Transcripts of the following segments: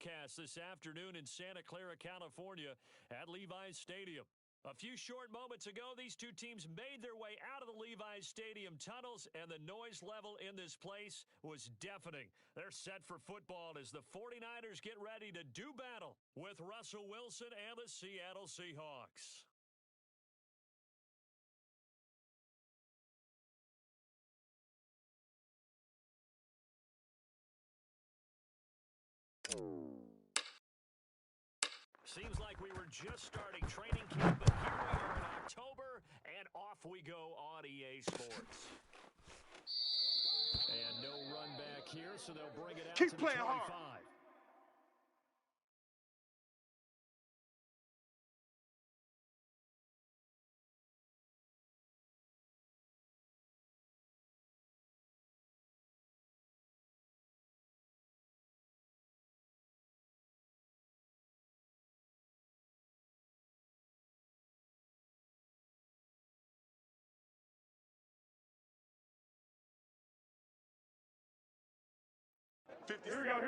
broadcast this afternoon in Santa Clara, California at Levi's Stadium. A few short moments ago, these two teams made their way out of the Levi's Stadium tunnels, and the noise level in this place was deafening. They're set for football as the 49ers get ready to do battle with Russell Wilson and the Seattle Seahawks. Seems like we were just starting training camp, but here we are in October, and off we go on EA Sports. And no run back here, so they'll bring it out to the 25. Hard. Here we go.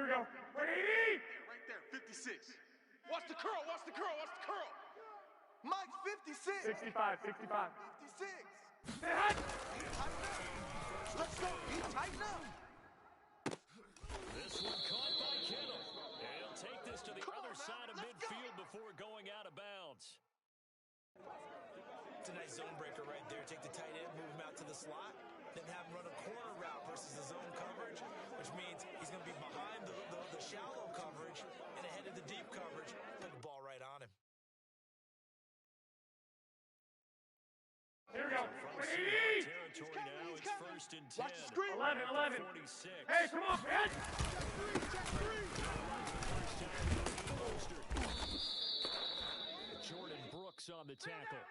Ready? Right there, 56. Watch the curl. Mike, 56. 65. 56. Say hi. Let's go. Tighten up. This one caught by Kittle. And he'll take this to the other side of midfield before going out of bounds. It's a nice zone breaker right there. Take the tight end, move him out to the slot, then have him run a corner route versus the zone coverage, which means he's going to be behind the shallow coverage and ahead of the deep coverage. Put the ball right on him. Here we go. Ready? Territory now. It's first and 10. Watch the screen. 11. 46. Hey, come on, man. Jordan Brooks on the tackle.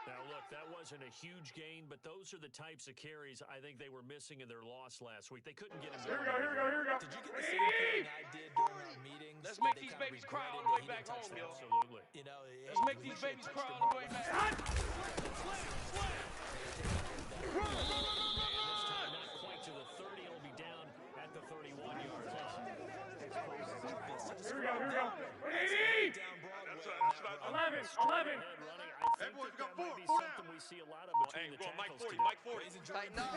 Now, look, that wasn't a huge gain, but those are the types of carries I think they were missing in their loss last week. They couldn't get him Here we go. Did you get the same thing I did during our meetings? Let's make these babies cry on the way back home, yo. Absolutely. You know, Let's make these babies cry on the way back. Slam. This time, not quite to the 30. It'll be down at the 31-yard line. Here we go. Ready? That's 11. I think that might be something we see a lot of between the tackles today. Mike 40. Tighten up.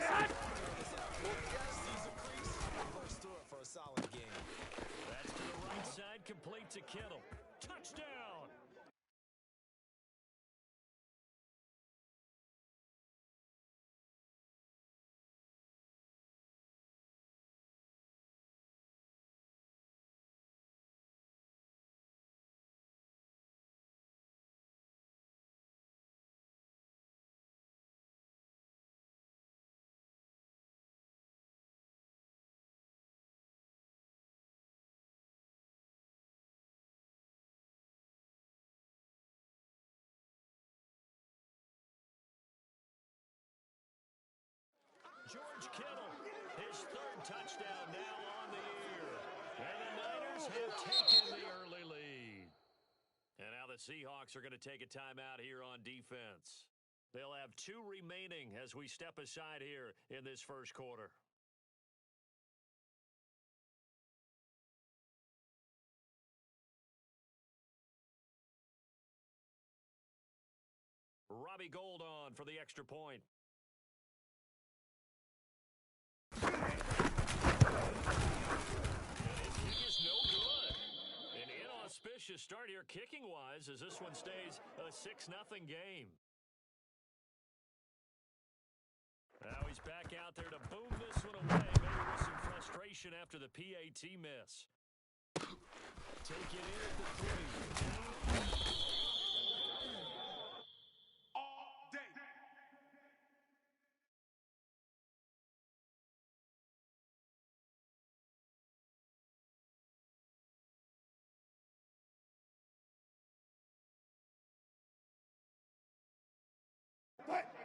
First through it for a solid game. That's to the right side, complete to Kittle. Touchdown! George Kittle, his third touchdown now on the year. And the Niners have taken the early lead. And now the Seahawks are going to take a timeout here on defense. They'll have 2 remaining as we step aside here in this first quarter. Robbie Gould on for the extra point. Inauspicious start here kicking-wise as this one stays a 6-0 game. Now he's back out there to boom this one away, maybe with some frustration after the PAT miss. Take it in at the 3. All day.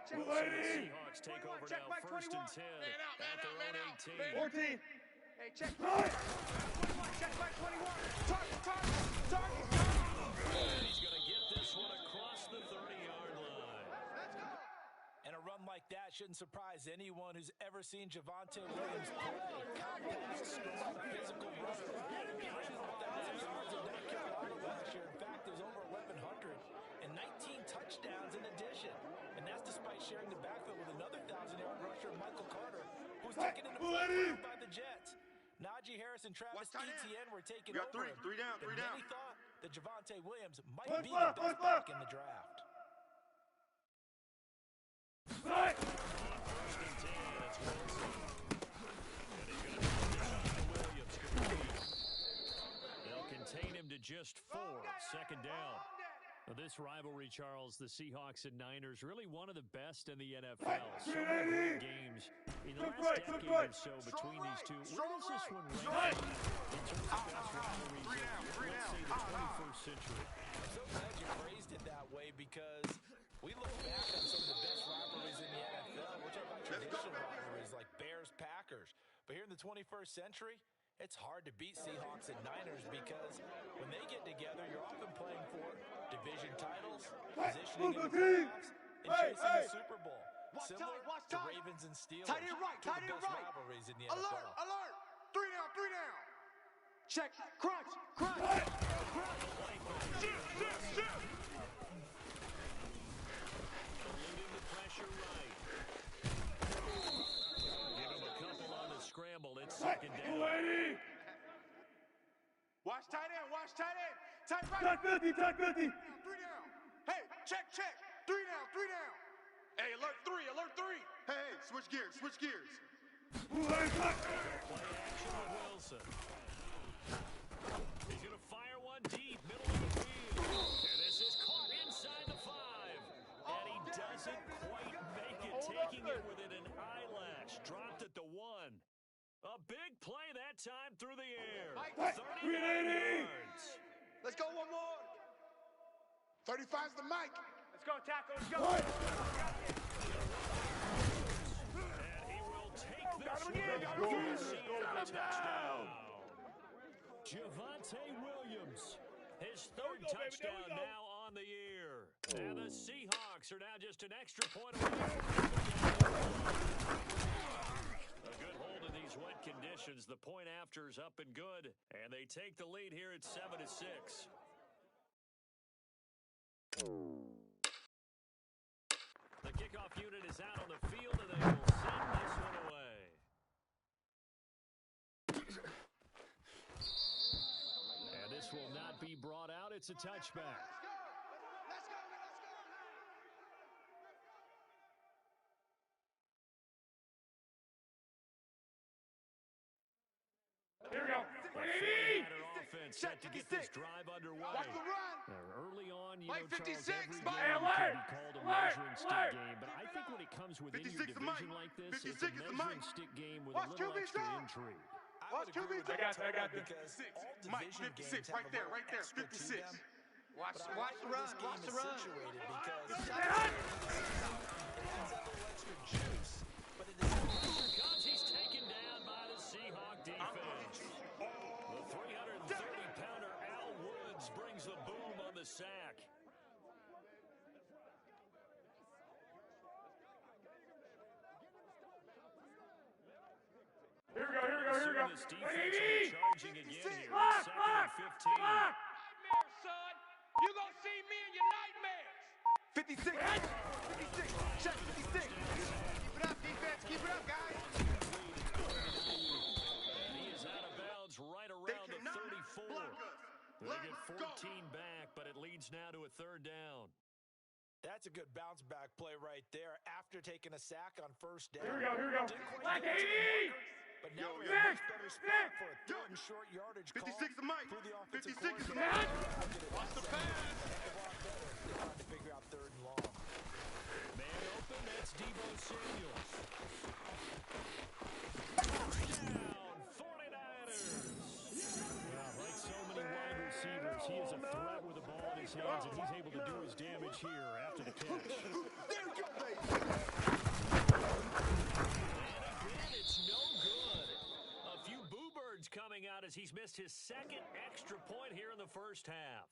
Seahawks take over now, first and 10 at their own 18. 14. Hey, check. 21. Check back 21. Target. And he's going to get this one across the 30-yard line. Let's go. And a run like like that shouldn't surprise anyone who's ever seen Javonte Williams play. Compact, strong, physical runner. He ran 1,000 yards in North Carolina last year. In fact, it was over 1,100 and 19 touchdowns in addition. And that's despite sharing the backfield with another 1,000-yard rusher, Michael Carter, who was taken into the by the Jets. Najee Harris and Travis Etienne were taken over. Three down. Many thought that Javonte Williams might be the best back in the draft. First and 10, it's Wilson. And he's going to Williams complete. They'll contain him to just 4. Second down. Now, this rivalry, Charles, the Seahawks and Niners, really one of the best in the NFL. So many great games in the last decade or so between these two. Where does this one rank in terms of best rivalries of, let's say, the 21st century? I'm so glad you phrased it that way because we look back on some of the best rivalries in the NFL. We're talking about traditional rivalries like Bears-Packers. But here in the 21st century, it's hard to beat Seahawks and Niners because when they get together, you're often playing for division titles, positioning in the playoffs, and chasing the Super Bowl. Similar to Ravens and Steelers, Tight end right, two of tight the end best right. rivalries in the Alert, NFL. alert. 3 down. Check, crunch. Eluding the pressure right. Give him a couple on the scramble. It's second down. Watch tight end. Tight right. Tuck 50. 3 down. Hey, check. 3 down. Hey, alert 3. Hey, switch gears. Play action with Wilson. He's going to fire one deep, middle of the field. And this is caught inside the 5. And he doesn't quite make it, taking it within an eyelash. Dropped at the 1. A big play that time through the air. 39 yards. Let's go one more. 35's the mic. Let's go, tackle. Let's go. And he will take this one for the Seahawks touchdown. Javonte Williams, his third touchdown now on the year. And the Seahawks are now just an extra point away. A good hold in these wet conditions. The point after is up and good. And they take the lead here at 7-6. The kickoff unit is out on the field, and they will send this one away. And this will not be brought out. It's a touchback. Here we go. Offense set to get this drive underway. Watch the run. Early on, you Mike, know, Charles, 56. every Mike, game alert. can be called a Alert. measuring stick Alert. game, but I think when it comes within your 56 the mic. division like this, it's 56 a is the measuring mic. stick game with Watch a little QB extra zone. intrigue. I Watch would agree QB with I got that this. because all Mike, division 56, games right have there, a right there, extra to 56. them. Watch But I the like where run. this game Watch is the run. situated because it Run. adds a little extra juice, but it is Comes, he's taken down by the Seahawk defense. The 330-pounder Al Woods brings the boom on the sack. Here we go. This defense will be charging again here. Lock. Second and 15. Nightmares, son. You gonna see me in your nightmares. 56. Check 56. Keep it up, defense. Keep it up, guys. And he is out of bounds right around the 34. They get 14 back, but it leads now to a third down. That's a good bounce back play right there after taking a sack on first down. Here we go. Didn't quite Like get it to the 80. marker, but now we're in Six. a much better spot for a third and short yardage call 56 the mic. through the offensive 56 the coordinator. mic. Watch the pass. A lot better. They tried to figure out third and long. Man open, that's Deebo Samuels. Touchdown, 49ers. Yeah, like so many wide receivers, he is a threat with the ball in his hands, and he's able to do his damage here after the catch. There you go, baby. And it's no good. A few boo birds coming out as he's missed his second extra point here in the first half.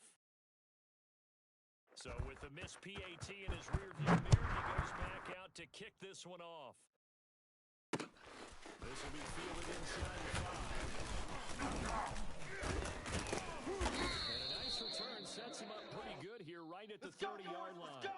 So with the missed PAT in his rearview mirror, he goes back out to kick this one off. This will be fielded inside the 5. And a nice return sets him up pretty good here right at the 30-yard line. Let's go.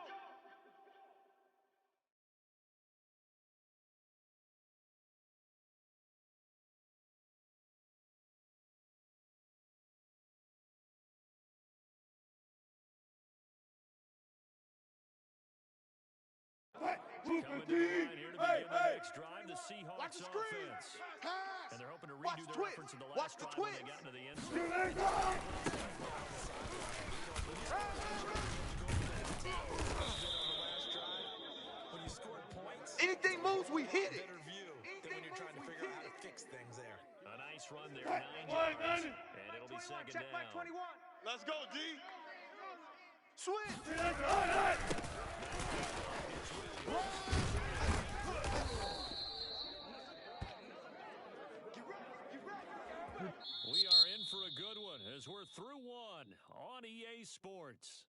Coming to the line here to begin the next drive, the Seahawks offense. Pass. And they're hoping to Watch redo the their twist. efforts in the Watch last the drive when they twist. got into the end zone. When you scored points, Anything moves, we hit it. better view than when you're trying to figure out how to fix things there. A nice run there, 9 yards. And it'll be second Check back down. 21. Let's go, D. Switch. We are in for a good one as we're through one on EA Sports.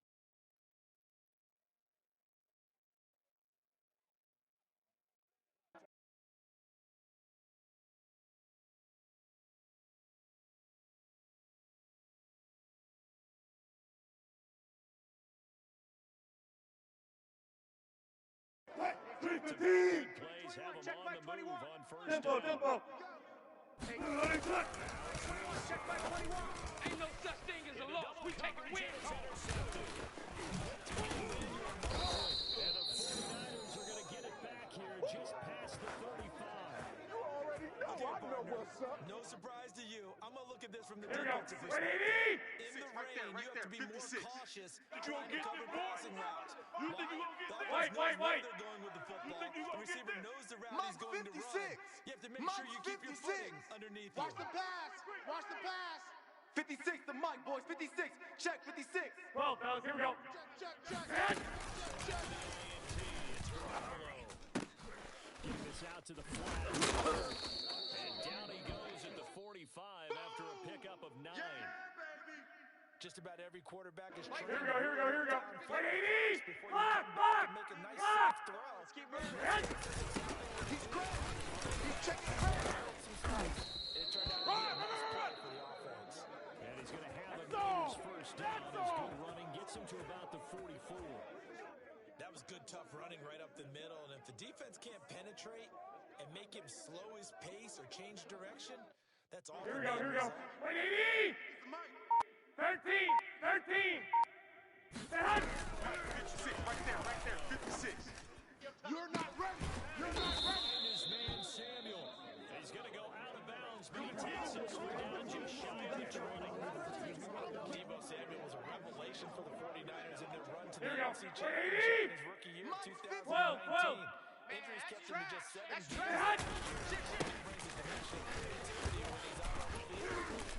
Good plays have them Check on back the move 21. on first down. Check back 21. Ain't no such thing as a loss. We taking wins home. And the 49ers are going to get it back here just past the 35. No surprise to you. I'm going to look at this from the Here we go. defensive Ready, perspective. D. In the Right there, rain, right you have to be there, more 56. cautious You trying to gonna get cover this ball? passing routes. You think you gonna get The this? offense Wait. knows where they're going with the football. think you The gonna get receiver this? knows the route Mike he's going to 56. run. You have to make sure you keep your 56. footing underneath Watch you. the pass. Watch the pass. 56 to Mike, boys. 56. Check 56. Well, fellas, here we go. Check. Give this out to the flat. And down he goes at the 45 after a pickup of 9. Just about every quarterback is trying Here we go, here we go, here we go. Ready, D. before you Lock, come back lock, and make a nice lock. safe throw. Let's keep moving. He's great. He's checking great. It turned out to be a nice play for the offense. And he's going to have a Gators first down. His good running gets him to about the 44. That was good, tough running right up the middle. And if the defense can't penetrate and make him slow his pace or change direction, that's all. Here we go, here we go. Ready, D. 13. 56, right there, 56. You're not ready. You're not ready. And his man Samuel. He's going to go out of bounds, but he takes it. So we're down just shy of the 20. Deebo Samuel was a revelation for the 49ers in their run to the Here we go. NFC Championship in his rookie year, Mike, 2019. 12. Injuries kept him to just 7 That's games. trash.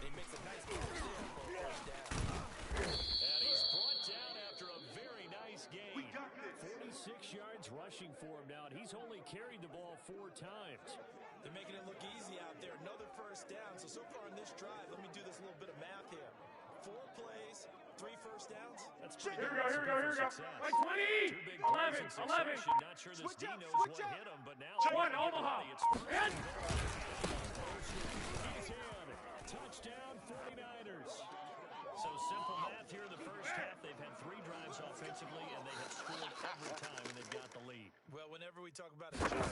He makes a nice catch there for a first down. And he's brought down after a very nice game. We got this. 46 yards rushing for him now, and he's only carried the ball 4 times. They're making it look easy out there. Another first down. So far on this drive, let me do this little bit of math here. 4 plays, 3 first downs. That's pretty Here we good. go, here we go, here we go. Success. Wait, 20. 2 big plays in 11. succession. Not sure this Switch D up, knows switch what up. hit him, but now One, it's Omaha. It's And He's in. Touchdown 49ers. So simple math here in the first half. They've had 3 drives offensively, and they have scored every time, and they've got the lead. Well, whenever we talk about adjustments,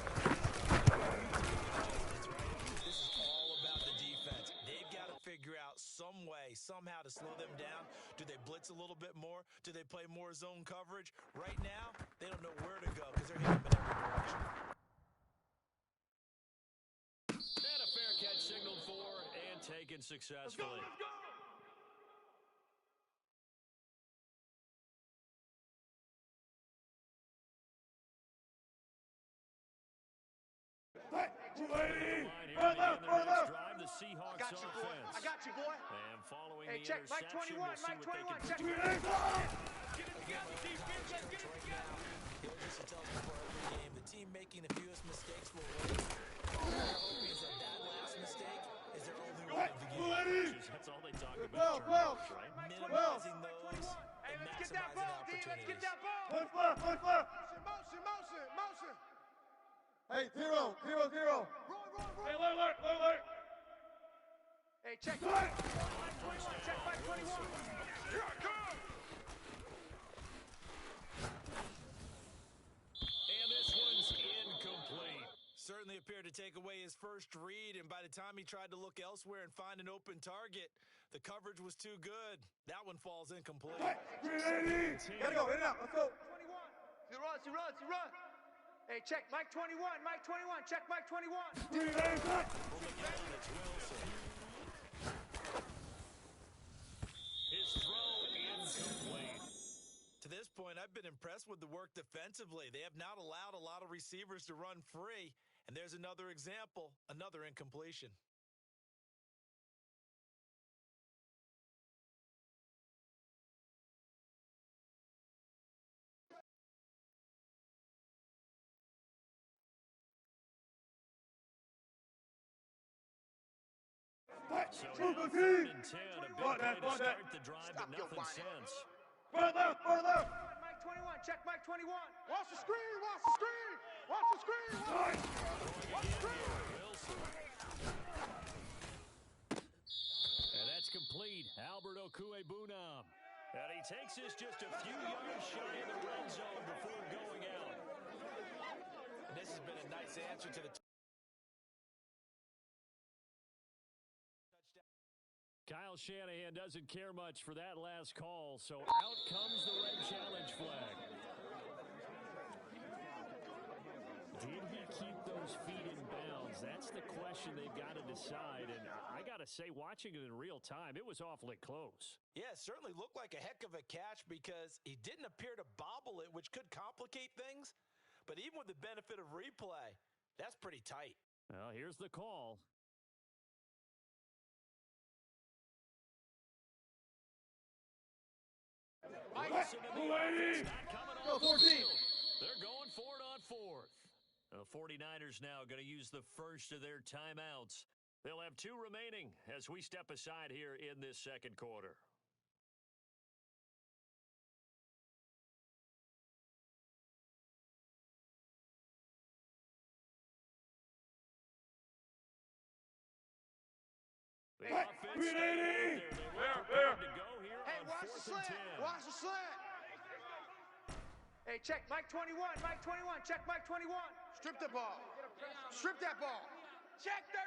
this is all about the defense. They've got to figure out some way, somehow to slow them down. Do they blitz a little bit more? Do they play more zone coverage? Right now, they don't know where to go because they're hitting them in every direction. And a fair catch signaled for and taken successfully. The Seahawks Got you, boy. offense. I got you, boy. And following Hey, the check Mike interception, 21. we'll see Mike what they 21. can Check do. it. Get it together, defense. Let's get it together. He'll just tell us before every game, the team making the fewest mistakes will win. All they're hoping is that last mistake is their only win of the game. That's all they talk about. Turnovers, right? Minimizing those Hey, and let's get that maximizing ball, D. Let's Motion. Hey, zero. Roll. Hey, alert. Hey, check. Mike 21. Check Mike 21. Here I come. And this one's incomplete. Certainly appeared to take away his first read, and by the time he tried to look elsewhere and find an open target, the coverage was too good. That one falls incomplete. 380. Gotta go, in and out. Let's go. 21. He runs. Hey, check Mike 21. Check Mike 21. 380. His throw incomplete. To this point, I've been impressed with the work defensively. They have not allowed a lot of receivers to run free, and there's another example, another incompletion. So now 3rd and 10, a big play to start the drive, but nothing since. Far left. Mike 21. Check Mike 21. Watch the screen. Wilson. And that's complete. Albert Okuebunam. And he takes this just a few yards shy of the red zone before going out. And this has been a nice answer to the Kyle Shanahan doesn't care much for that last call, so out comes the red challenge flag. Did he keep those feet in bounds? That's the question they've got to decide, and I got to say, watching it in real time, it was awfully close. Yeah, it certainly looked like a heck of a catch because he didn't appear to bobble it, which could complicate things. But even with the benefit of replay, that's pretty tight. Well, here's the call. Wilson in the offense, not coming off the field. They're going for it on 4th. The 49ers now going to use the first of their timeouts. They'll have 2 remaining as we step aside here in this second quarter. The offense staying out there. They were prepared to go here Hey, on watch the 4th and 10. slant. Watch the slant. Hey, check Mike 21. Check Mike 21. Strip the ball. Strip that ball. Check 37.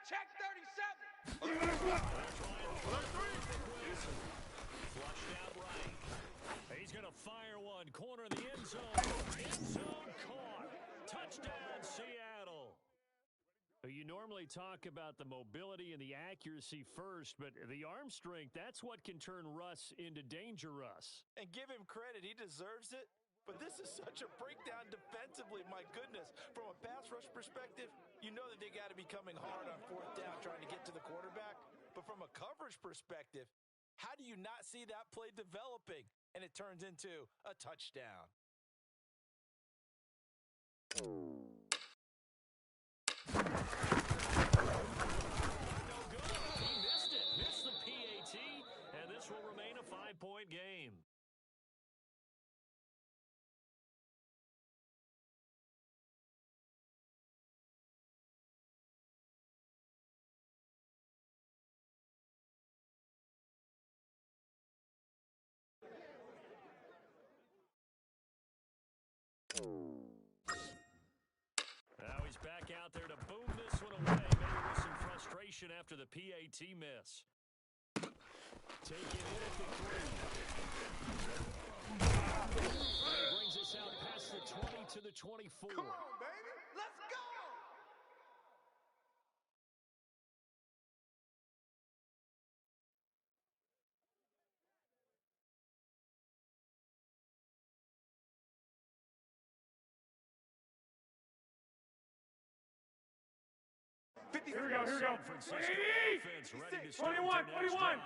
Check 37. Flushed out right. He's going to fire one. Corner of the end zone. End zone caught. Touchdown, Seattle. You normally talk about the mobility and the accuracy first, but the arm strength, that's what can turn Russ into Danger Russ. And give him credit, he deserves it. But this is such a breakdown defensively, my goodness. From a pass rush perspective, you know that they got to be coming hard on 4th down trying to get to the quarterback. But from a coverage perspective, how do you not see that play developing? And it turns into a touchdown. No good. He missed it. Missed the PAT, and this will remain a 5-point game. Now he's back out there to boom this one away. Maybe with some frustration after the PAT miss. Take it in at the 3. He brings us out past the 20 to the 24. Come on, baby. Let's go. Here we go. San Francisco 180. offense ready to start 21. their next drive.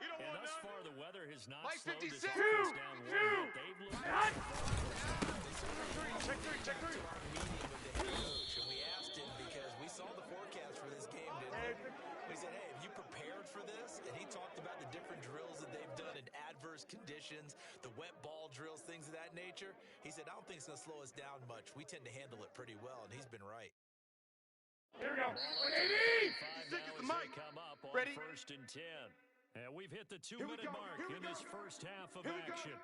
You don't And want thus none? far, the weather has not Mike slowed this 56. offense down one bit. They've looked Hot. Check three. Meeting with the head coach, and we asked him because we saw the forecast for this game, didn't we? We said, hey, have you prepared for this? And he talked about the different drills that they've done in adverse conditions, the wet ball drills, things of that nature. He said, I don't think it's going to slow us down much. We tend to handle it pretty well, and he's been right. Here we go. 180! Stick is the mic. Come up on Ready? 1st and 10. And we've hit the Here we two-minute go. mark Here we in go. this first half of Here we go. action.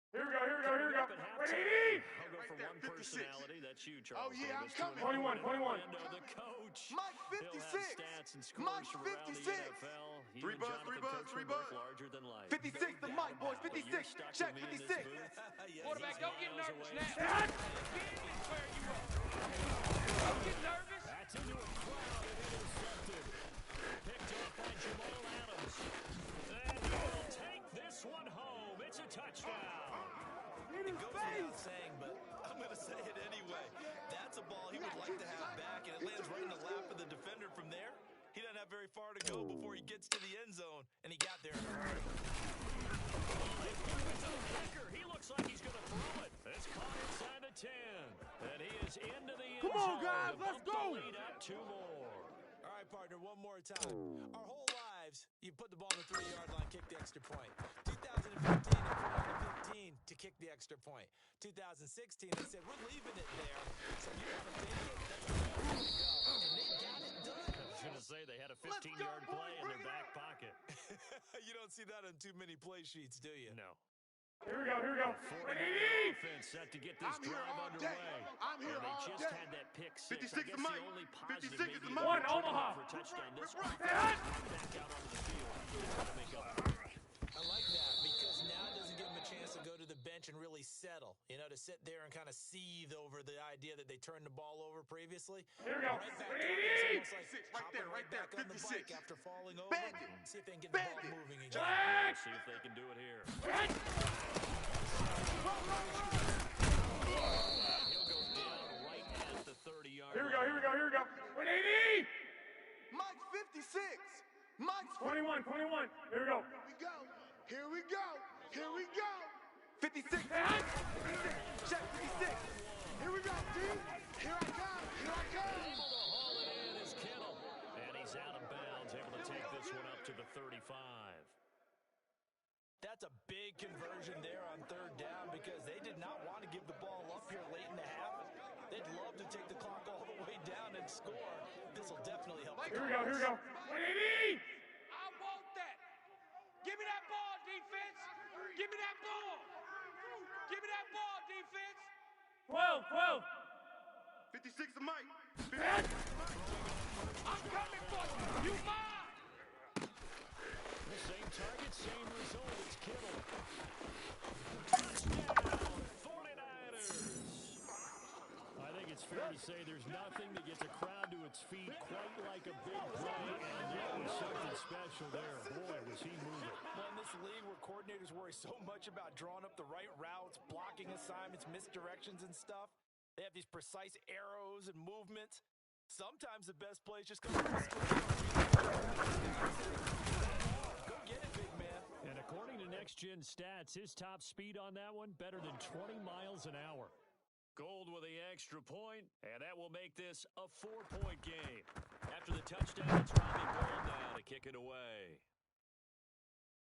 Here we go, here we go, here we go. Up at 180! halftime, I'll go Right for there, one 56. personality. That's you, Charles. Oh, yeah, I'm Davis. coming. 21, 21. Orlando, the coach. Mike He'll 56. have stats and scores Mike from around 56. the NFL. He Three and buzz, Jonathan three buzz, Coachman three both buzz. larger than life. 56, the mic, boys. But you're 56. stuck Check, with me in 56. this booth. Yes, Quarterback, he's don't get miles nervous away. now. Again, square you up. Don't get nervous. That's into a crowd and intercepted. Picked off by Jamal Adams. And he will take this one home. It's a touchdown. It goes without saying, but I'm going to say it anyway. That's a ball he would like to have back, and it lands right in the lap of the defender from there. He doesn't have very far to go before he gets to the end zone, and he got there in a hurry. He looks like he's going to throw it. It's caught inside the 10. And he is into the end Come on, zone guys, to let's bump go. the lead up two more. All right, partner, one more time. Our whole lives, you put the ball on the 3-yard line, kick the extra point. 2015, they put it on the 15 to kick the extra point. 2016, they said, we're leaving it there. So you want to take it? That's where we're going to go. And they got it done. I was going to say they had a 15-yard play in their back pocket. You don't see that on too many play sheets, do you? No. Here we go, here we go. 40-yard offense set to get this I'm here drive all underway. day. I'm here And they all just day. had that pick six. 56 I guess is Mike. the only positive 56 is maybe the is Mike. One, returning Omaha. for a touchdown. This Right. back out onto the field. To make up. I like that because now it doesn't give him a chance to go to the bench and really settle, you know, to sit there and kind of seethe over the idea that they turned the ball over previously. Here we go. Right back to it. It's almost like Right there, hopping right there, back on the 56. bike after falling over. Bandit. See if they can get the ball Bandit. moving again. We'll see if they can do it here. He'll go down right at the 30-yard Here we go, here we go, here we go. 180! Mike 56. Mike's 21, 21. Here we go. Here we go. Here we go. 56. 56. Check 56. Here we go, D. Here I come. Here I come. Able to haul it in is Kittle. And he's out of bounds, able to take this one up to the 35. That's a big conversion there on third down because they did not want to give the ball up here late in the half. They'd love to take the clock all the way down and score. This will definitely help. Here we go, here we go. 180! I want that. Give me that ball, defense. Give me that ball. Give me that ball, defense. 12, 56 to Mike. 12. I'm coming for you. You mine. The same target, same result. It's Kittle. Touchdown, 49ers. I think it's fair to say there's nothing that gets a crowd to its feet quite like a big play, and that was something special there. Boy, was he moving. Well, in this league where coordinators worry so much about drawing up the right routes, blocking assignments, misdirections and stuff, they have these precise arrows and movements. Sometimes the best plays just come from the screen. Go get it, big man. And according to Next Gen Stats, his top speed on that one, better than 20 miles an hour. Gold with the extra point, and that will make this a 4-point game. After the touchdown, it's Robbie Gould now to kick it away.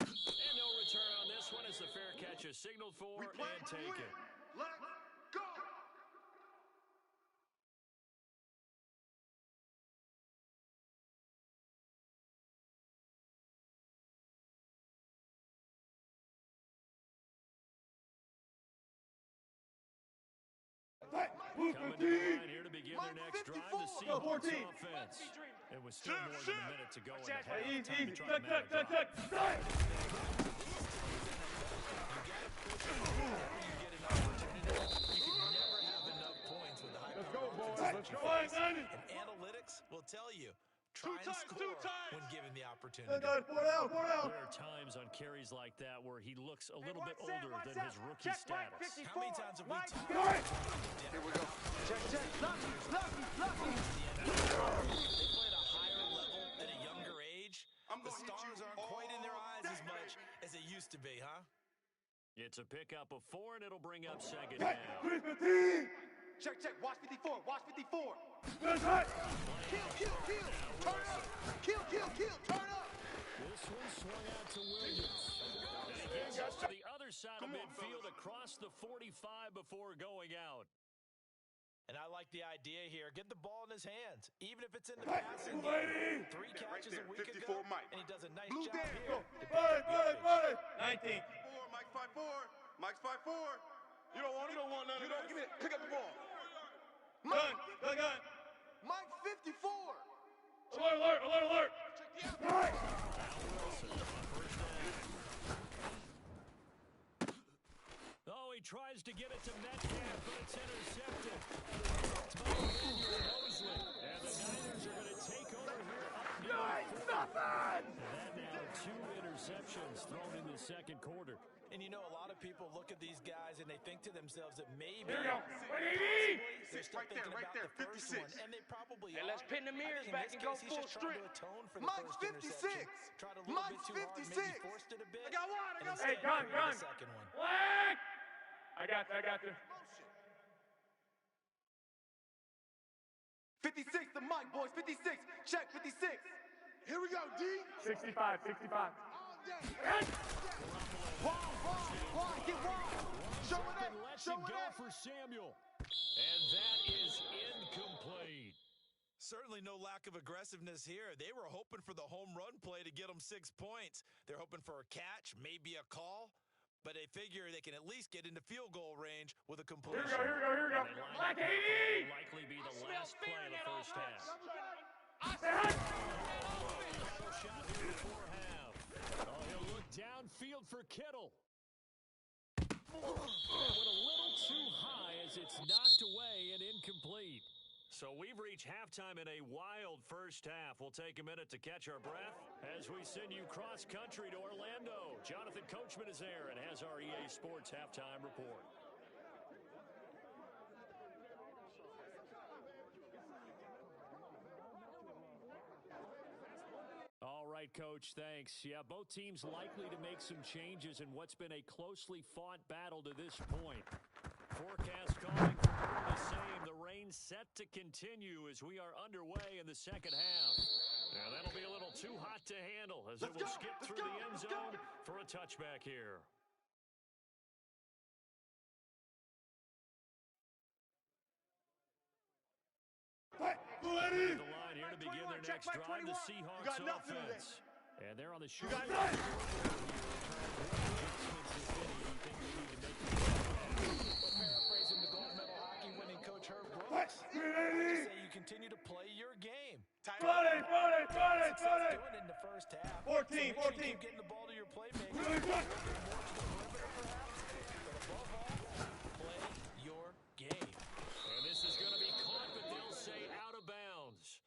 And no return on this one as the fair catch is signaled for We play and to taken. win. Let's go. Coming to the line here to begin their next drive, the Seahawks 14. offense. It was still more than a minute to go in the half. Easy, Time to easy. try Tuck, to mount tuck, a tuck, drive. tuck. Let's go, boys. Let's go. And analytics will tell you, try and score when given the opportunity. Four down. There are times on carries like that where he looks a little bit older than his rookie Check Mike status. 54. How many times have we Mike, talked Here we go. Check. Lucky. They play at a higher level at a younger age. I'm The gonna hit stars you aren't quite in their all eyes as day. much as they used to be, huh? It's a pickup of 4, and it'll bring up second down. Check, check. Watch 54. Watch 54. Good hit. Kill, kill, kill. Turn up. Kill, kill, kill. Turn up. This one swung out to Williams. And he gets us to the other side of midfield across the 45 before going out. And I like the idea here. Get the ball in his hands, even if it's in the passing game. 3 catches a week ago, and he does a nice job here. Buddy. 19. Mike's 5'4". Mike's 5'4". You don't want it? You don't want none of that. Give me that. Pick up the ball. Gun. Mike's 54. Alert. Right. Oh, he tries to get it to Metcalf, but it's intercepted. It's by Mosley. And the Niners are going to take over here up near Nothing. And now 2 interceptions thrown in the second quarter. And you know, a lot of people look at these guys and they think to themselves that maybe Here we go. they're still thinking about the first 56. one, and they probably Hey, are. let's pin the mirrors I back think and in go this case, full he's just trying strip. to atone for the Mike's first interception. 56. Tried a little Mike's bit too hard, 56. maybe forced it a bit. I got one. and Hey, instead gun. went for the second one. Flag. I got you. 56 to Mike, boys. 56. Check 56. Here we go, D. 65. All day. Why? Get wrong. Show it And lets Show it it go for Samuel. And that is incomplete. Certainly no lack of aggressiveness here. They were hoping for the home run play to get them 6 points. They're hoping for a catch, maybe a call, but they figure they can at least get into field goal range with a completion. Here we go. Black 80. Will likely be the last play of the first half. Shot here before half. Oh, he'll look downfield for Kittle. It went a little too high as it's knocked away and incomplete. So we've reached halftime in a wild first half. We'll take a minute to catch our breath as we send you cross country to Orlando. Jonathan Coachman is there and has our EA Sports halftime report. All right, Coach, thanks. Yeah, both teams likely to make some changes in what's been a closely fought battle to this point. Forecast calling for more of the same. The rain set to continue as we are underway in the second half. Now, that'll be a little too hot to handle as it will skip through the end zone for a touchback here. The line here to begin their next drive, the Seahawks offense. And they're on the short. Paraphrasing the gold medal hockey winning coach Herb Brooks. Say you continue to play your game. Doing Doing it in the first half. 14. So make sure you keep getting the ball to your playmaker. More to the perimeter, perhaps. But above all, play your game. And this is going to be caught, but they'll say out of bounds.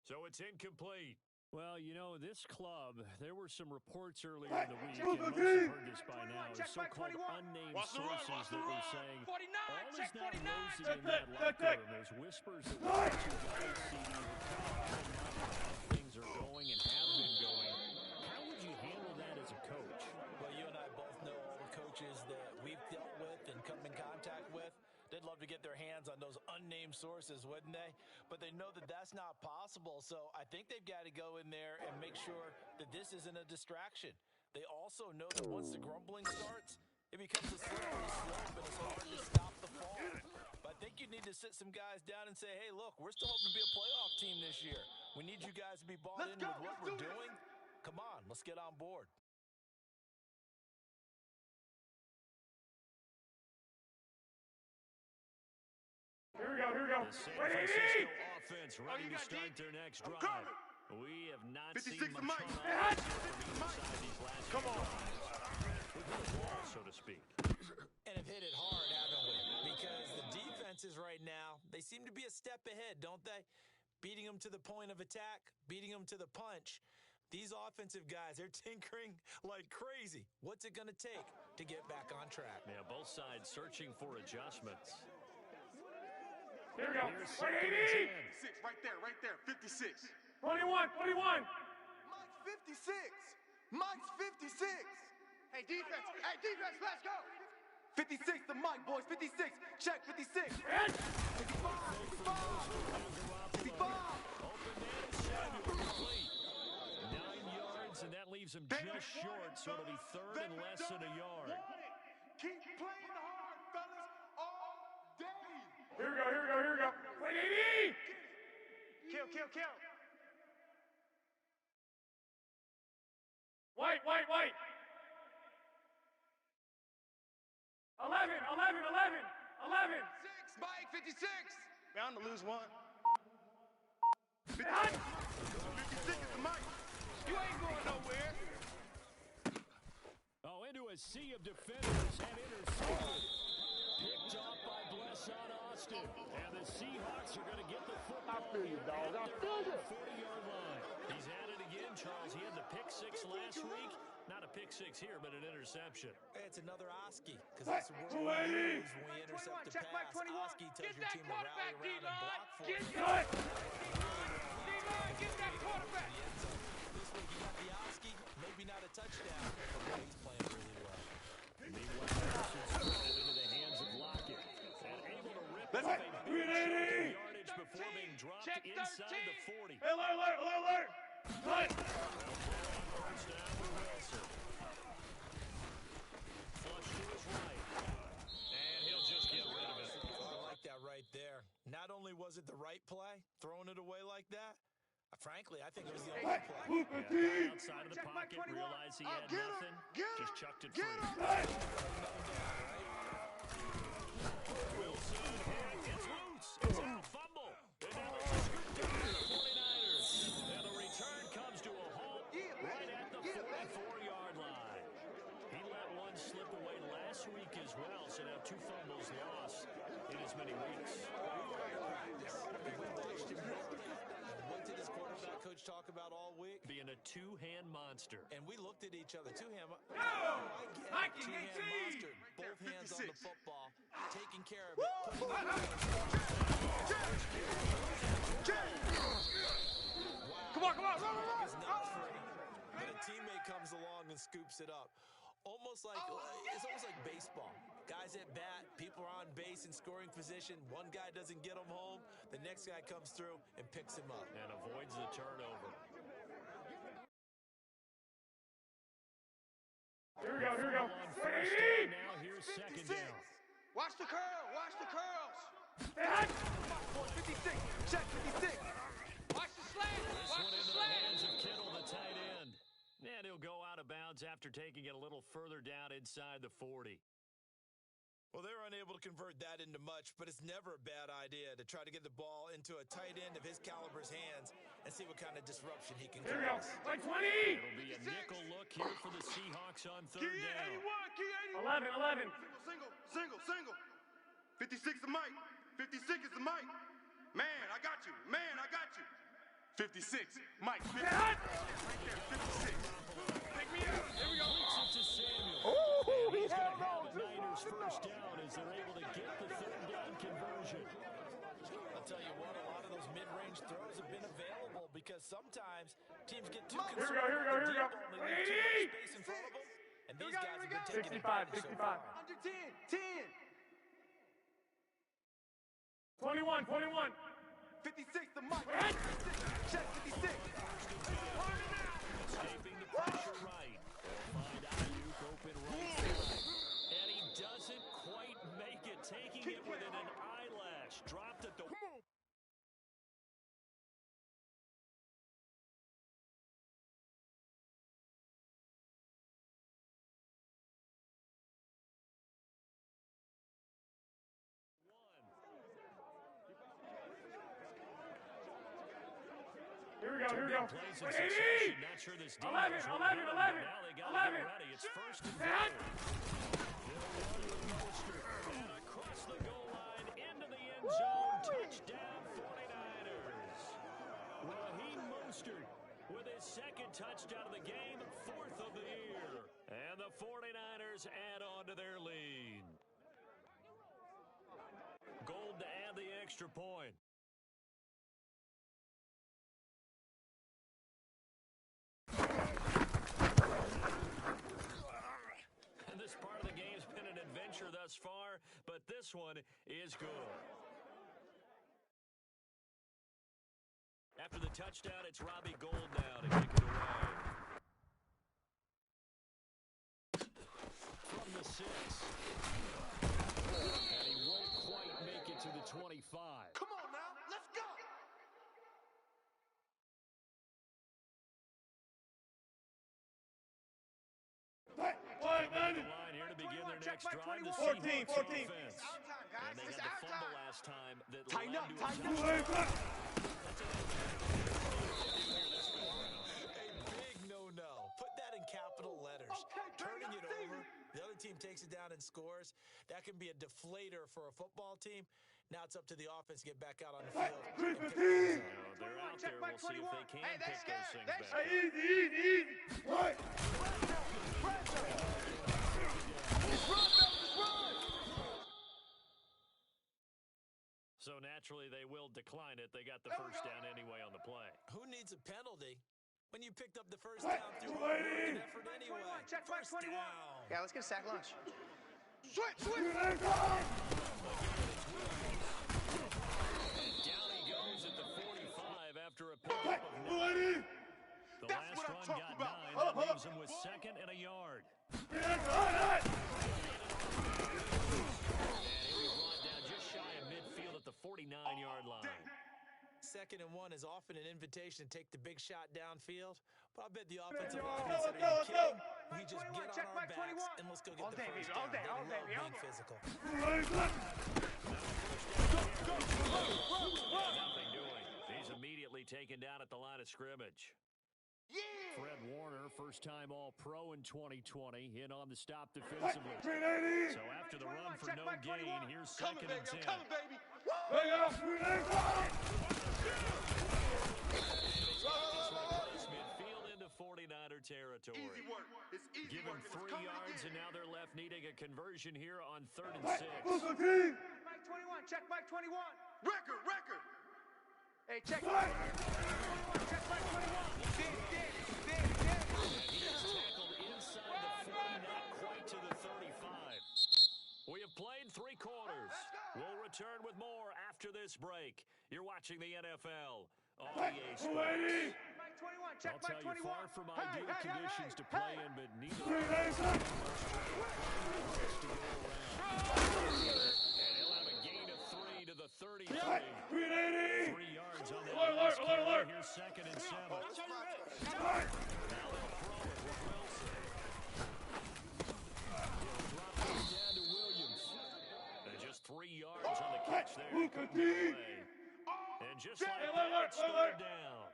So it's incomplete. Well, you know, this club, there were some reports earlier in the week, and most have heard this by now, is so-called unnamed sources that were saying all is not rosy in that locker room. There's whispers that one or two guys see how things are going and have been going. How would you handle that as a coach? Well, you and I both know all the coaches that we've dealt with and come in contact with. They'd love to get their hands on those unnamed sources, wouldn't they? But they know that that's not possible, so I think they've got to go in there and make sure that this isn't a distraction. They also know that once the grumbling starts, it becomes a slippery slope and it's hard to stop the fall. But I think you need to sit some guys down and say, hey, look, we're still hoping to be a playoff team this year. We need you guys to be bought in with what we're doing. Come on, let's get on board. Here we go. The San Francisco offense ready to start their next drive. We have not seen much on offense from either side these last few drives. We've hit a wall, so to speak. And have hit it hard, haven't we? Because the defenses right now, they seem to be a step ahead, don't they? Beating them to the point of attack, beating them to the punch. These offensive guys, they're tinkering like crazy. What's it going to take to get back on track? Yeah, both sides searching for adjustments. Here we go. Here's second and 10. 6, right there. 56. 21. Mike's 56. Mike's 56. Hey, defense, let's go. 56, the mic, boys. 56. Check 56. 55. 55. Open man is Samuel, complete. 9 yards, and that leaves him just short, so it'll be third and less than a yard. Keep playing hard, fellas, all day. Here we go, here we go, here we go. Wait, 80! Kill, kill, kill. Wait, wait, wait. 11, 11, 11, 11. 6, Mike, 56. Bound to lose one. 56 is the mic. You ain't going nowhere. Oh, into a sea of defenders and intercepted. Picked off by Blesson Austin. And the Seahawks are going to get the football. I feel you, dog. I feel you. 40-yard line. He's at it again, Charles. He had the pick six last week. Not a pick six here, but an interception. It's another Oski, because that's the word we use when we intercept a check pass. Mike 21. Oski tells Get your that team to rally quarterback, around and D-line. block for Get it. Good. D-line, get that quarterback. This week he got the Oski, maybe not a touchdown, but boy, he's playing really well. Meanwhile, Anderson's thrown into the hands of Lockett. And able to rip Let's off a go. big 380. yardage before being dropped Check inside 13. the 40. Hey, alert, alert, alert, alert. Cut. First down for Wilson. Flush to his right. And he'll just get rid of it. I like that right there. Not only was it the right play, throwing it away like that, frankly, I think it was the only play. Guy outside of the Check Mike pocket, 21. realized he had Get him, nothing, get him, just chucked it get free. him. Wilson gets loose. It's out, fumble. And now they're just scooped down to the 49ers. And the return comes to a halt right at the 44-yard line. He let one slip away last week as well, so now 2 fumbles lost in as many weeks. What did his quarterback coach talk about all week? Being a two-hand monster. And we looked at each other. Two-hand. Mikey, Two-hand 18. monster. Both hands on the 56. football. Taking care of it. Come on, come on. Run, run, Is not free. But a teammate comes along and scoops it up. Almost like it's almost like baseball. Guys at bat, people are on base in scoring position. One guy doesn't get him home. The next guy comes through and picks him up. And avoids the turnover. Here we go, here we go. On first down now, here's second 56. down. Watch the curl. Watch the curls. Stay hot. Boys, 56. Check 56. Watch the slant. This Watch one the into the slant. hands of Kittle, the tight end. And he'll go out of bounds after taking it a little further down inside the 40. Well, they were unable to convert that into much, but it's never a bad idea to try to get the ball into a tight end of his caliber's hands and see what kind of disruption he can Here we go. cause. Like 20. It'll be a nickel look here for the Seahawks on Key third down. 81. Key 11, 11. 81. Single. 56 the mic. 56 is the mic. Man, I got you. Man, I got you. 56. Mike, 56. Hot. Right there, 56. Pick me up. Here we go. Completes it to Samuel. And he's going to have the Niners first down as they're able to get the third down conversion. I'll tell you what, a lot of those mid-range throws have been available because sometimes teams get too Here we concerned go, here we go, with here we the go. deep ball and they leave too 80. much space in front of them. And these guys have been taking 65, advantage so 65. far. Under 10. 21, 21. 56 the mic. Hit. 56. Check 56. Escaping the pressure right. They'll find Ayuk open right side. And he doesn't quite make it, taking it within an eyelash. Dropped at the... Here we go, here we go. Plays in 80. succession. Not sure this 11, defense 11, will 11, Now they got to 11. get ready. It's first and Hot. and across the goal line into the end zone. Touchdown 49ers. Raheem Mostert with his second touchdown of the game, fourth of the year. And the 49ers add on to their lead. Gold to add the extra point. And this part of the game's been an adventure thus thus far, but this one is good. After the touchdown, it's Robbie Gould now to kick it away. From the 6. And he won't quite make it to the 25. Come on now, let's go. The line here to begin their next drive. The 14. Offense. Our time, guys. And they It's got our the fumble time. last time that Tighten led up, to a tighten touchdown. A big no-no. Put that in capital letters. Okay, Turning bring it up over, Steven. the other team takes it down and scores. That can be a deflator for a football team. Now it's up to the offense to get back out on the field. and pick things up. They're out there. We'll see if they can Hey, pick that's those good. things That's back up. Easy. Right. So naturally, they will decline it. They got the first down anyway on the play. Who needs a penalty when you picked up the first down through hard work and effort anyway? Check back First 21. down. Yeah, let's get a sack lunch. Switch. And down he goes at the 45 after a pickup of 9. The That's last what I'm run talking got about. 9. That leaves him with 2nd and a yard. And he'll be brought down just shy of midfield at the 49-yard line. 2nd and 1 is often an invitation to take the big shot downfield. But I bet the offensive Let's line go, said, let's are you go, let's kidding? We just get Check on our back backs 21. and let's go get All the day, first baby, down. all day, They all day, love baby, all being day. physical. Nothing doing. He's immediately taken down at the line of scrimmage. Yeah. Fred Warner, first-time All-Pro in 2020, in on the stop defensively. So after the run for no gain, here's Coming, 2nd and baby. 10. I'm coming, baby. Midfield into 49er territory. Easy work. It's easy Give him work. It's 3 coming yards, again. and now they're left needing a conversion here on 3rd and 6. Mike 21, check Mike 21. Record. Hey, check. Check Mike 21. Dig. He is tackled inside the 40, not quite to the 35. We have played 3 quarters. We'll return with more after this break. You're watching the NFL on EA Sports. Mike 21, check I'll tell Mike you, 21. far from ideal conditions to play in, but neither and he'll have a gain of 3 to the 33. 3 yards on that last carry. Here's 2nd and 7. Now they'll throw it with Wilson. He'll drop this down to Williams. And just 3 yards on the catch there. Couldn't get away. And just like that, it's third down.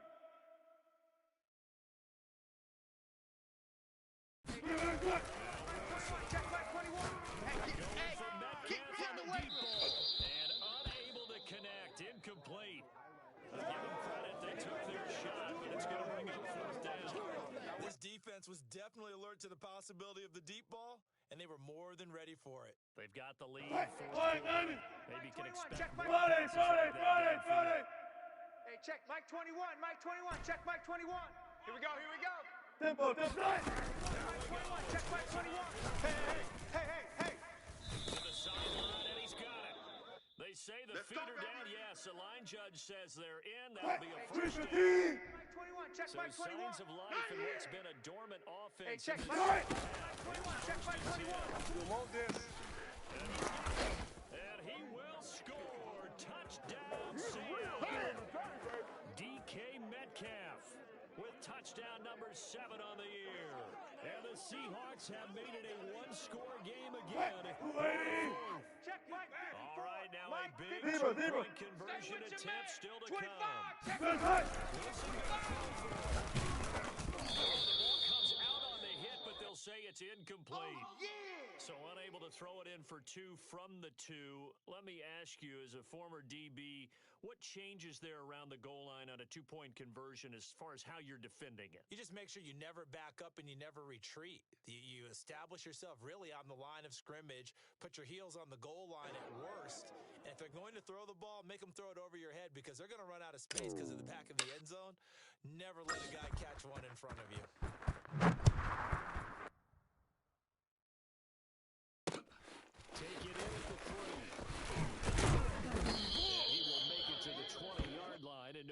Check Mike 21. Hey, From keep Metcalf me on in the the way. deep ball. And unable to connect. Incomplete. Give them credit. They took their shot, but it's going to bring up 4th down. This defense was definitely alert to the possibility of the deep ball, and they were more than ready for it. They've got the lead. 4th quarter. Maybe can 21, expect check more Mike. passes like that downfield. Hey, check Mike 21. Mike 21, check Mike 21. Here we go. Mike 21, check Mike 21. Hey. To the sideline, and he's got it. They say the Let's feet go, are baby. down. Yes, the line judge says they're in. That'll be a first down. Mike 21, check So Mike 21. signs of life in what's been a dormant Hey, offense. check in Mike this 21, check Mike 21. You want this? And he will score. Touchdown, Sam. DK Metcalf with touchdown number 7 on the year. And the Seahawks have made it a one-score game again. Check Mike 54. All right, now a Mike big 54. two-point conversion attempt still to 25, come. check The ball comes out on the hit, but they'll say it's incomplete. Yeah. So unable to throw it in for 2 from the 2. Let me ask you, as a former DB, what changes there around the goal line on a 2-point conversion as far as how you're defending it? You just make sure you never back up and you never retreat. You establish yourself really on the line of scrimmage, put your heels on the goal line at worst, and if they're going to throw the ball, make them throw it over your head because they're going to run out of space because of the back of the end zone. Never let a guy catch one in front of you. Take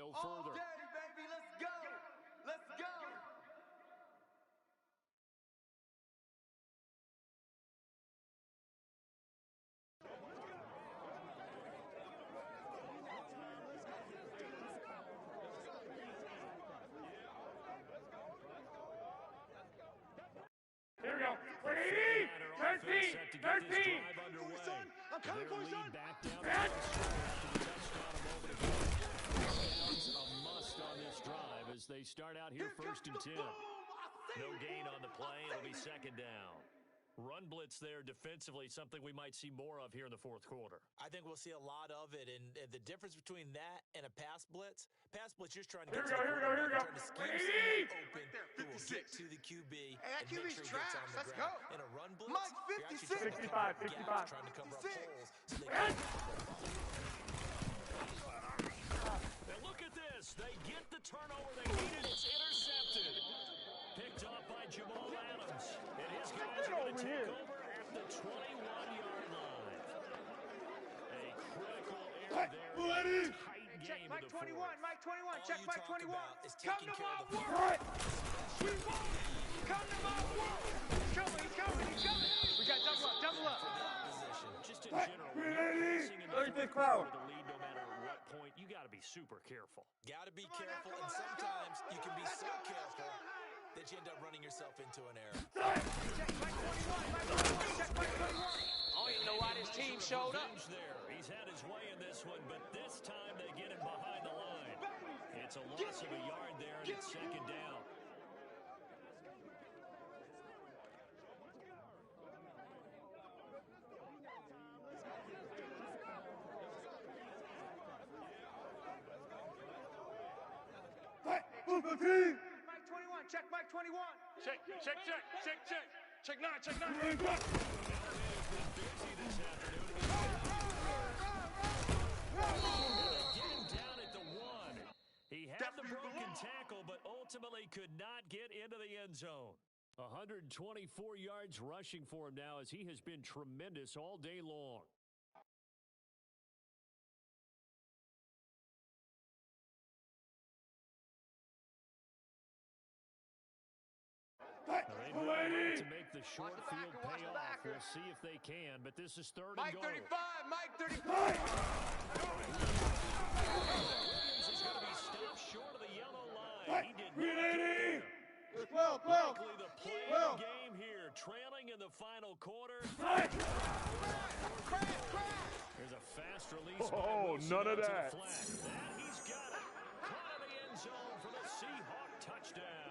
no All further. day, baby. Let's go. Let's go. Here we go. 13, 13, 13. I'm coming for you, son. Back down the touchdown a moment ago. It's a must on this drive as they start out here first and 10. No gain on the play. It'll be second down. Run blitz there defensively, something we might see more of here in the fourth quarter. I think we'll see a lot of it, and the difference between that and a pass blitz, you're trying to Here get we go, here we go, here we go. trying to scheme someone open who will get to the QB that and make QB's sure he gets trash. on the Let's ground. go. In a run blitz, Mike, you're actually 56. trying to 55, cover gaps, 55. trying to cover up 56. holes so they can And look at this. They get the turnover they needed. It's intercepted. Picked off by Jamal Adams. And his guys are going to take over at the 21-yard line. A critical error there. Tight Check game Mike in the 21, fourth. Mike 21, All check you Mike talk 21. about is Come taking to care my of the work. We won. Come to my work. He's coming, he's coming, he's coming. We got double up, double up. position. Just in general, when you're facing in the fourth quarter with a lead, no matter what point, you got to be super careful. Got to be careful, and sometimes you can be so careful that you end up running yourself into an error. Check Mike 21, Mike 21, check Mike 21. I don't even know why this team showed up. Revenge there. He's had his way in this one, but this time they get him behind the line. It's a loss of a yard there, and it's second down. Mike 21, check Mike 21. Check, check, check, check, check. Check 9, check 9. Busy this afternoon. Get him down at the 1. He had the broken tackle, but ultimately could not get into the end zone. 124 yards rushing for him now as he has been tremendous all day long. They'd really like to make the short field pay off. We'll see if they can, but this is third and Mike goal. 35, Mike 35. Williams is going to be stopped short of the yellow line. He did not get there. 12, 12. Likely the play of the game here, trailing in the final quarter. There's a fast release. Oh, none of that. That he's got it. Caught in the end zone for the Seahawk touchdown.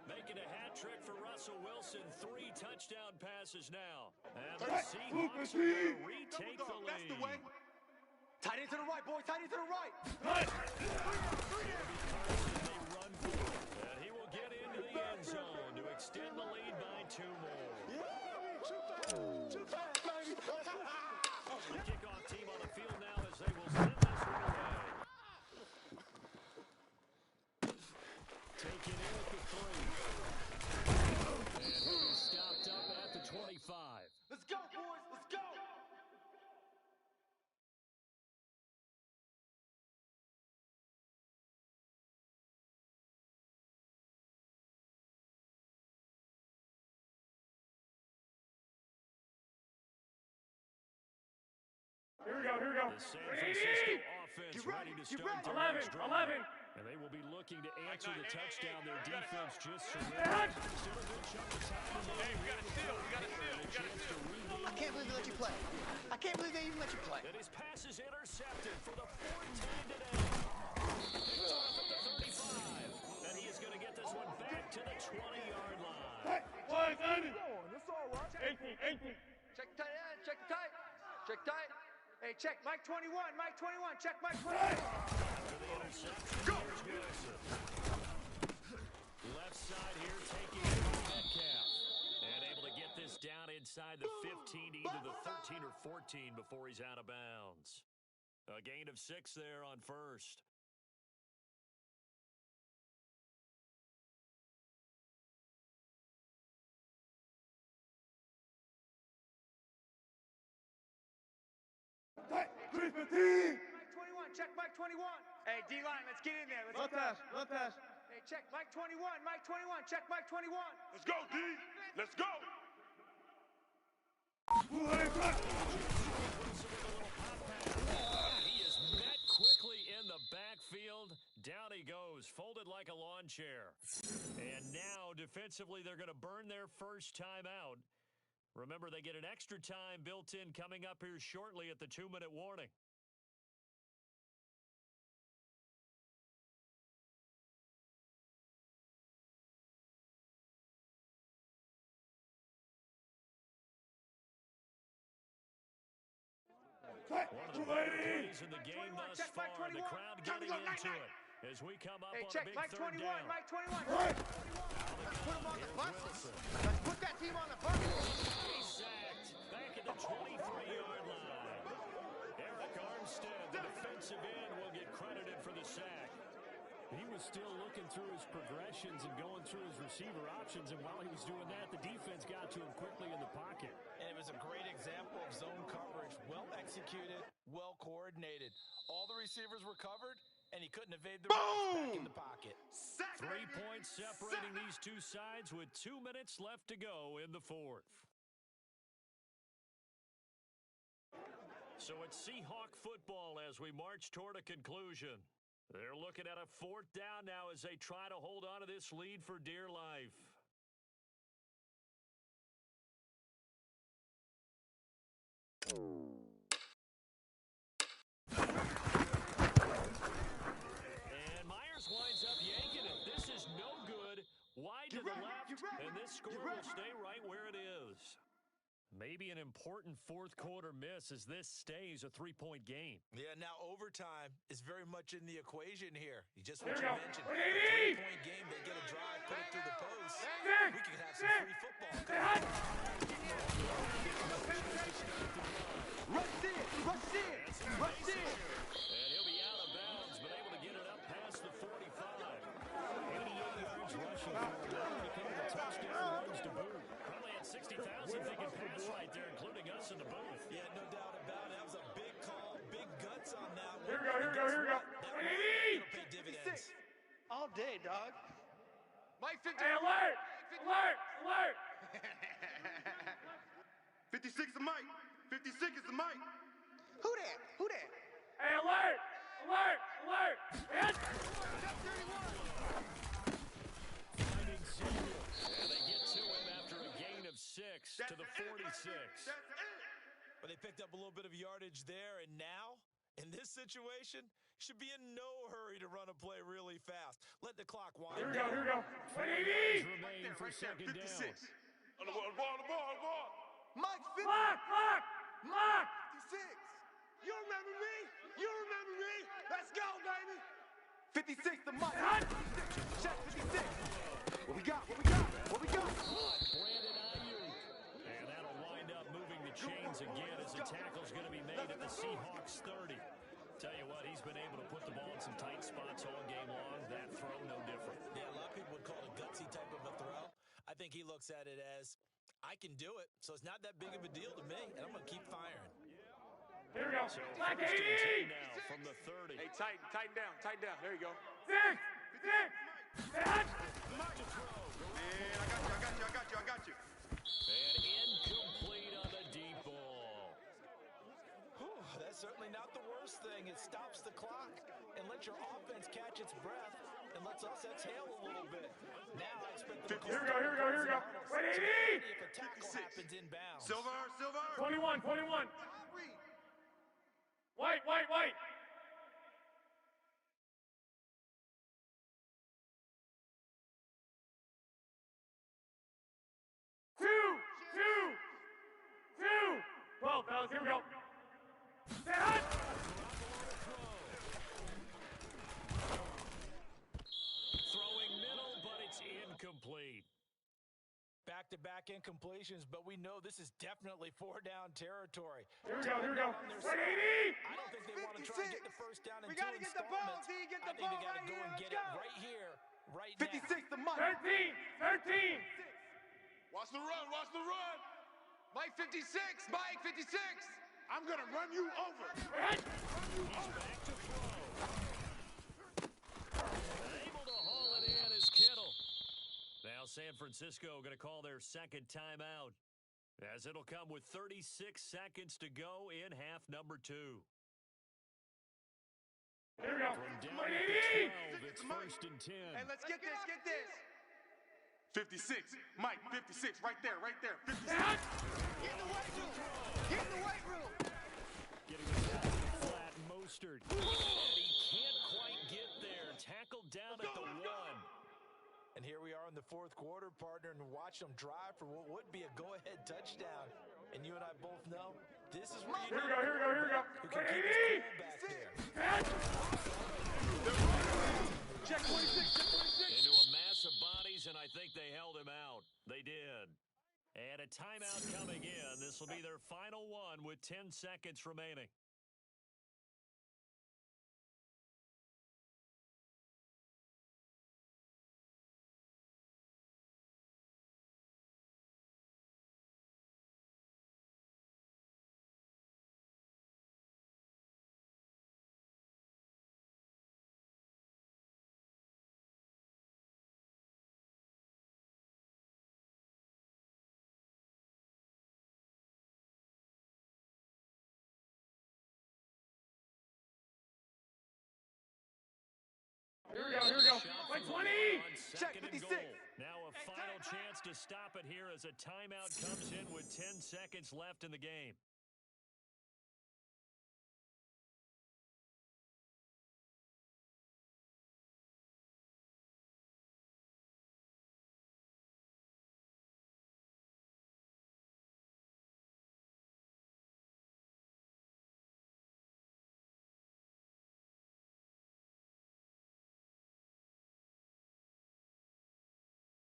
Making a hat trick for Russell Wilson. 3 touchdown passes now. And the Seahawks are going to retake the lead. That's the way. Tight end to the right, boy. Tight end to the right. They run for it. And he will get into the end zone to extend the lead by 2 more. The kickoff team on the field now as they will send this one away. Taken in at the 3. And he'll be stopped up at the 25. Let's go, boys. Let's go. Here we go, here we go. The San Francisco offense ready to start their 11, next drive. 11. And they will be looking to answer the touchdown. Their defense just surrendered. Still a good chunk of time. Hey, we got to steal. We got to steal. We got to steal. I can't believe they let you play. I can't believe they even let you play. And his pass is intercepted for the 4th time today. Picked off at the 35. And he is going to get this one back to the 20-yard line. 18, 18. Check tight end, check tight. Check tight. Hey, check Mike 21, Mike 21, check Mike 21. For the interception, here's Wilson. Left side here taking it from Metcalf. And able to get this down inside the 15 to either the 13 or 14 before he's out of bounds. A gain of 6 there on first. Mike 21, Check Mike 21. Hey, D-line, let's get in there. Left pass, left pass. Hey, check Mike 21. Mike 21. Check Mike 21. Let's go, D. Let's go. He is met quickly in the backfield. Down he goes, folded like a lawn chair. And now, defensively, they're going to burn their first time out. Remember, they get an extra time built in coming up here shortly at the 2-minute warning. One of the better plays in the game thus far. The crowd getting into it as we come up on a big Mike third 21. down. Mike 21. Let's put him on the bus. Let's put that team on the bus. He's sacked back at the 23-yard line. Eric Armstead, the defensive end, will get credited for the sack. He was still looking through his progressions and going through his receiver options, and while he was doing that, the defense got to him quickly in the pocket. And it was a great example of zone coverage. Well executed, well coordinated. All the receivers were covered, and he couldn't evade the rush back in the pocket. 3 points separating these two sides with 2 minutes left to go in the fourth. So it's Seahawk football as we march toward a conclusion. They're looking at a 4th down now as they try to hold on to this lead for dear life. And Myers winds up yanking it. This is no good. Wide to the left, and this score will stay right where it is. Maybe an important fourth quarter miss as this stays a 3-point game. Yeah, now overtime is very much in the equation here. Just Here what we you go. mentioned. 180. 3-point game, they get a drive, put it through the post. Six. We can have some Six. free football. Rush in. Rush in. Rush in. And he'll be out of bounds, but able to get it up past the 45. 88 yards rushing for him. A couple of touchdown runs to boot. Probably had 60,000 thinking pass right there, including us in the booth. Yeah, no doubt about it. That was a big call, big guts on that one. Here we go, here we go, here we go. That will 180. pay dividends. All day, dog. Mike 50. Hey, alert! Alert! Alert! 56 is Mike. 56 is the Mike. Who that? Who that? Hey, alert! Alert! Alert! Hit! Finding Samuel. And they get to him after a gain of 6 to the 46. But they picked up a little bit of yardage there, and now, in this situation, should be in no hurry to run a play really fast. Let the clock wind Here we go, down. here we go. 180! Remain for second down. On the ball, on the ball, on the ball, on the ball. Mike 50. Lock! Lock! Lock! 56. You remember me? You remember me? Let's go, baby. 56 the Mike. Check 56. What we got? What we got? What we got? Brandon Ayuk. And that'll wind up moving the chains again as the tackle's going to be made at the Seahawks 30. Tell you what, he's been able to put the ball in some tight spots all game long. That throw, no different. Yeah, a lot of people would call it a gutsy type of a throw. I think he looks at it as, I can do it, so it's not that big of a deal to me, and I'm going to keep firing. Here we go. So Lock first and 10 80! now from the 30. Hey, tighten down, tighten down. There you go. 6! 6! Hit! Back to throw. Man, I got you. And incomplete on the deep ball. Whew, that's certainly not the worst thing. It stops the clock and lets your offense catch its breath and lets us exhale a little bit. Now I expect them to Here we go, here we go, here we go. 180! if a tackle happens inbounds. Silver. 21, 21. White, white, white. Two. 12, fellas, here we go. Hit! Throwing middle, but it's incomplete. Back-to-back incompletions, but we know this is definitely four-down territory. Here we go. 180! I don't think they want to try and get the first down in We two gotta get the ball, installments. D, get the I think they ball got to right go here, and let's get go. it right here, right now. 56 the Mike. 13! Watch the run, watch the run. Mike 56. Mike 56. I'm gonna run you over. He's back to throw. Able to haul it in is Kittle. Now San Francisco going to call their second timeout, as it'll come with 36 seconds to go in half number 2. Here we go. From down at the 12, it's first and 10. Hey, let's get this, get this. 56. Mike, 56. Right there, right there. 56. Get in the weight room. Get in the weight room. Getting the ball to the flat, Mostert. And he can't quite get there. Tackled down at the 1. And here we are in the fourth quarter, partner, and watch them drive for what would be a go-ahead touchdown. And you and I both know this is where you Here we go, here we go, here we go. who can keep his cool back there. Check 26, check 26. Into a mass of bodies, and I think they held him out. They did. And a timeout coming in. This will be their final one with 10 seconds remaining. Here we go, here we go. Like 20. Check 56. Now a final chance to stop it here as a timeout comes in with 10 seconds left in the game.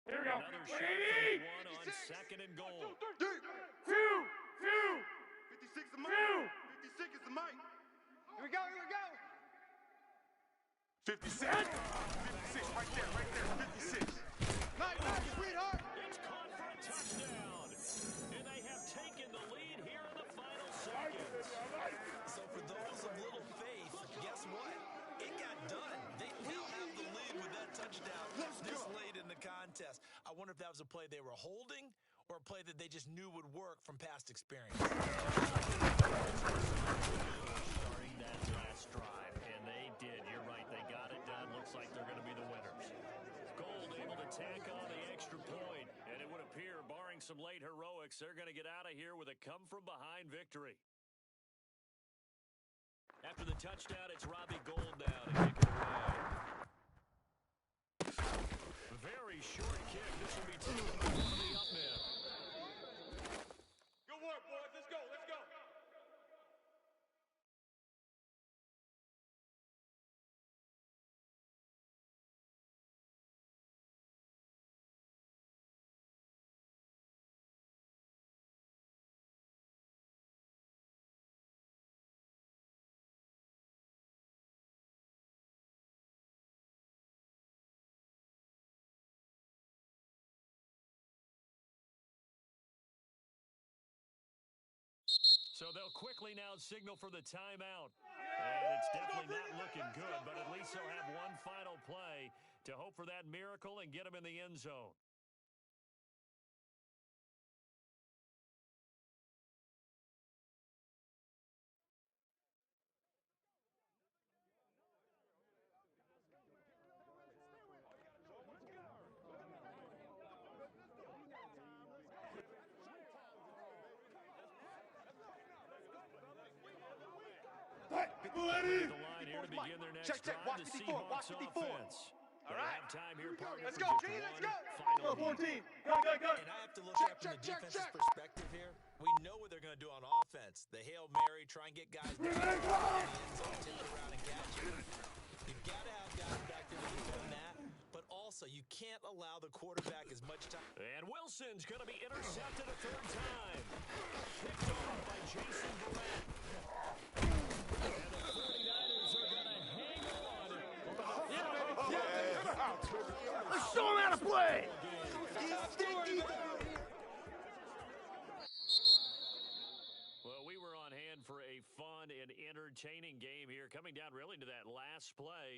Here we go. Another shot from the 1 on 56. second and goal. 2. 56 is the mic. 56 is the mic. Here we go, here we go. 56. 56 right there, right there. 56. Nice, sweetheart. It's caught for a touchdown. And they have taken the lead here in the final seconds. So for those of little faith, guess what? It got done. They now have the lead with that touchdown this late in the contest. I wonder if that was a play they were holding or a play that they just knew would work from past experience. Starting that last drive, and they did. You're right. They got it done. Looks like they're going to be the winners. Gold able to tack on the extra point, and it would appear, barring some late heroics, they're going to get out of here with a come-from-behind victory. After the touchdown, it's Robbie Gould now to kick it away. Very short kick. This will be taken from the up man. Good work, boys. Let's go. Let's go. So they'll quickly now signal for the timeout. And it's definitely not looking good, but at least they'll have one final play to hope for that miracle and get them in the end zone. The line here to begin their next Check, drive. watch The 54, watch Seahawks 54. offense. All right. Have time here, partner, Let's for go, just G, let's one go. final Go, 14. Go, go, go. And I have to look at it from the defense's perspective here. We know what they're going to do on offense. The Hail Mary, try and get guys down in the end zone, tip it around and catch it. You've got to have guys back there to defend that. But also, you can't allow the quarterback as much time. And Wilson's going to be intercepted a third time. Picked off by Jason Verrett. And the 49ers are going to hang on. Let's show him how to play. Well, we were on hand for fun and entertaining game here, coming down really to that last play.